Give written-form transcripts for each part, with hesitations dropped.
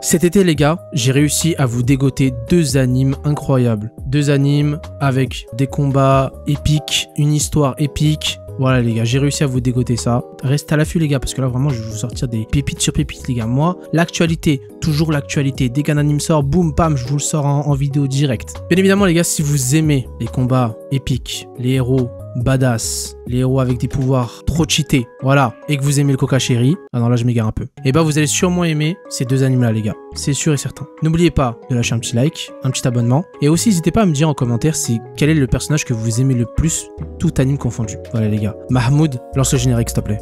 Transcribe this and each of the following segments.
Cet été les gars, j'ai réussi à vous dégoter 2 animes incroyables. 2 animes avec des combats épiques, une histoire épique. Voilà les gars, j'ai réussi à vous dégoter ça. Restez à l'affût les gars, parce que là vraiment je vais vous sortir des pépites sur pépites les gars. Moi, l'actualité, toujours l'actualité. Dès qu'un anime sort, boum, bam, je vous le sors en vidéo directe. Bien évidemment les gars, si vous aimez les combats épiques, les héros badass, les héros avec des pouvoirs trop cheatés, voilà, et que vous aimez le Coca Chéri, ah non là je m'égare un peu, et bah vous allez sûrement aimer ces 2 animes là les gars, c'est sûr et certain. N'oubliez pas de lâcher un petit like, un petit abonnement, et aussi n'hésitez pas à me dire en commentaire quel est le personnage que vous aimez le plus, tout anime confondu. Voilà les gars. Mahmoud, lance le générique s'il te plaît.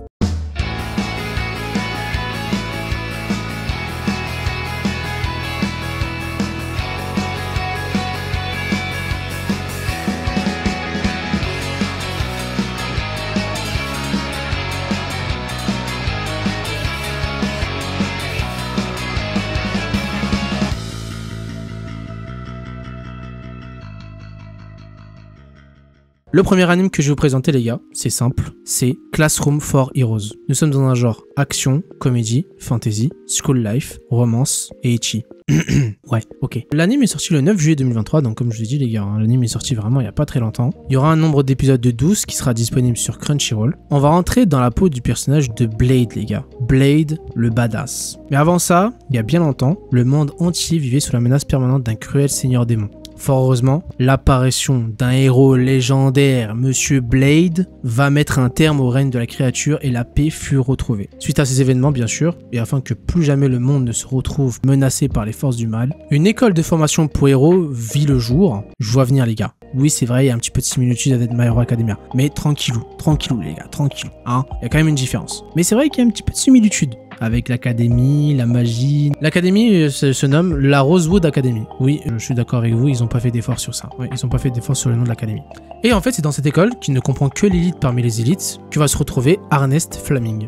Le premier anime que je vais vous présenter les gars, c'est simple, c'est Classroom for Heroes. Nous sommes dans un genre action, comédie, fantasy, school life, romance et ecchi. Ouais, ok. L'anime est sorti le 9 juillet 2023, donc comme je vous ai dit les gars, hein, l'anime est sorti vraiment il n'y a pas très longtemps. Il y aura un nombre d'épisodes de 12 qui sera disponible sur Crunchyroll. On va rentrer dans la peau du personnage de Blade les gars. Blade, le badass. Mais avant ça, il y a bien longtemps, le monde entier vivait sous la menace permanente d'un cruel seigneur démon. Fort heureusement, l'apparition d'un héros légendaire, Monsieur Blade, va mettre un terme au règne de la créature et la paix fut retrouvée. Suite à ces événements, bien sûr, et afin que plus jamais le monde ne se retrouve menacé par les forces du mal, une école de formation pour héros vit le jour. Je vois venir les gars. Oui, c'est vrai, il y a un petit peu de similitude avec My Hero Academia. Mais tranquillou les gars, tranquillou. Hein, il y a quand même une différence. Mais c'est vrai qu'il y a un petit peu de similitude avec l'académie, la magie. L'académie se nomme la Rosewood Academy. Oui, je suis d'accord avec vous, ils n'ont pas fait d'efforts sur ça. Ouais, ils n'ont pas fait d'efforts sur le nom de l'académie. Et en fait, c'est dans cette école, qui ne comprend que l'élite parmi les élites, que va se retrouver Ernest Fleming.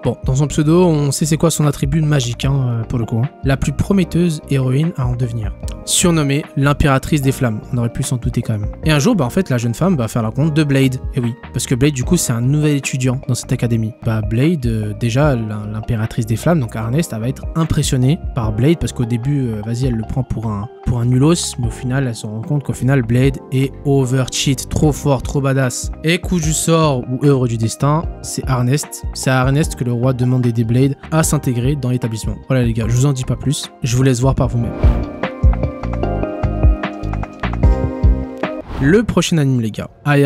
Bon, dans son pseudo, on sait c'est quoi son attribut magique, hein, pour le coup. Hein. La plus prometteuse héroïne à en devenir. Surnommée l'impératrice des flammes, on aurait pu s'en douter quand même. Et un jour, bah en fait, la jeune femme va faire la rencontre de Blade. Et oui, parce que Blade, du coup, c'est un nouvel étudiant dans cette académie. Bah Blade, déjà, l'impératrice des flammes, donc Ernest, elle va être impressionnée par Blade, parce qu'au début, vas-y, elle le prend pour un nulos, mais au final, elle se rend compte qu'au final, Blade est overcheat, trop fort, trop badass. Et coup du sort ou œuvre du destin, c'est Ernest. C'est à Ernest que le roi demande d'aider Blade à s'intégrer dans l'établissement. Voilà les gars, je vous en dis pas plus, je vous laisse voir par vous-même. Le prochain anime les gars, I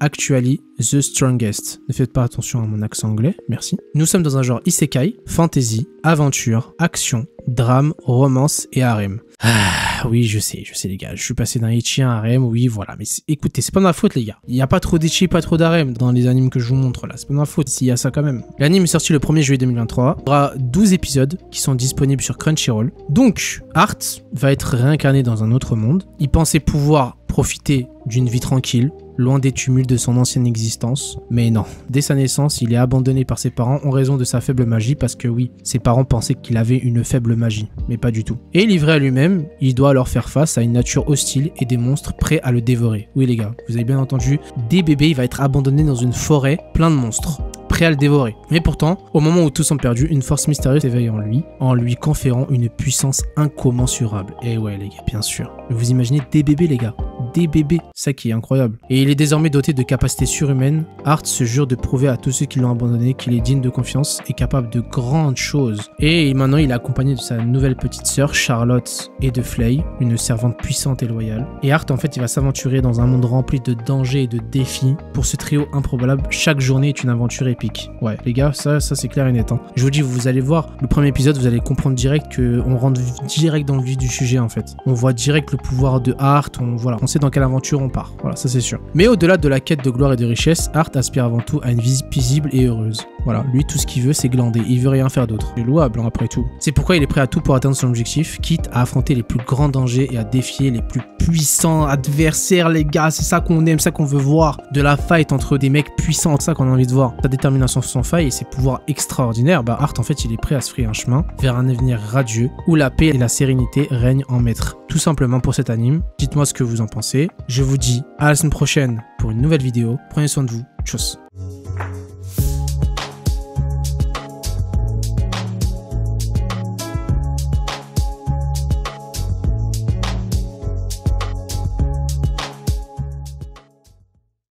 Actually the Strongest. Ne faites pas attention à mon accent anglais, merci. Nous sommes dans un genre isekai, fantasy, aventure, action, drame, romance et harem. Ah oui, je sais les gars, je suis passé d'un ecchi à un harem, oui voilà, mais écoutez, c'est pas ma faute les gars. Il n'y a pas trop d'ecchi, pas trop d'harem dans les animes que je vous montre là, c'est pas ma faute s'il y a ça quand même. L'anime est sorti le 1er juillet 2023, il y aura 12 épisodes qui sont disponibles sur Crunchyroll. Donc, Art va être réincarné dans un autre monde, il pensait pouvoir profiter d'une vie tranquille, loin des tumultes de son ancienne existence. Mais non, dès sa naissance, il est abandonné par ses parents en raison de sa faible magie, parce que oui, ses parents pensaient qu'il avait une faible magie, mais pas du tout. Et livré à lui-même, il doit alors faire face à une nature hostile et des monstres prêts à le dévorer. Oui les gars, vous avez bien entendu, dès bébé, il va être abandonné dans une forêt plein de monstres, prêts à le dévorer. Mais pourtant, au moment où tous sont perdus, une force mystérieuse s'éveille en lui conférant une puissance incommensurable. Et ouais les gars, bien sûr. Vous imaginez des bébés les gars, des bébés, ça qui est incroyable. Et il est désormais doté de capacités surhumaines. Art se jure de prouver à tous ceux qui l'ont abandonné qu'il est digne de confiance et capable de grandes choses. Et maintenant il est accompagné de sa nouvelle petite sœur Charlotte et de Flay, une servante puissante et loyale. Et Art en fait il va s'aventurer dans un monde rempli de dangers et de défis. Pour ce trio improbable, chaque journée est une aventure épique. Ouais les gars, ça c'est clair et net. Hein. Je vous dis, vous allez voir le premier épisode, vous allez comprendre direct qu'on rentre direct dans le vif du sujet en fait. On voit direct le pouvoir de Art, on sait dans quelle aventure on part, voilà, ça c'est sûr. Mais au-delà de la quête de gloire et de richesse, Art aspire avant tout à une vie paisible et heureuse. Voilà, lui tout ce qu'il veut c'est glander, il veut rien faire d'autre. C'est louable hein, après tout. C'est pourquoi il est prêt à tout pour atteindre son objectif, quitte à affronter les plus grands dangers et à défier les plus puissants adversaires les gars, c'est ça qu'on aime, ça qu'on veut voir. De la fight entre des mecs puissants, c'est ça qu'on a envie de voir. Sa détermination sans faille et ses pouvoirs extraordinaires, bah Art en fait il est prêt à se frayer un chemin vers un avenir radieux où la paix et la sérénité règnent en maître. Tout simplement pour cet anime, dites-moi ce que vous en pensez. Je vous dis à la semaine prochaine pour une nouvelle vidéo. Prenez soin de vous. Tchuss.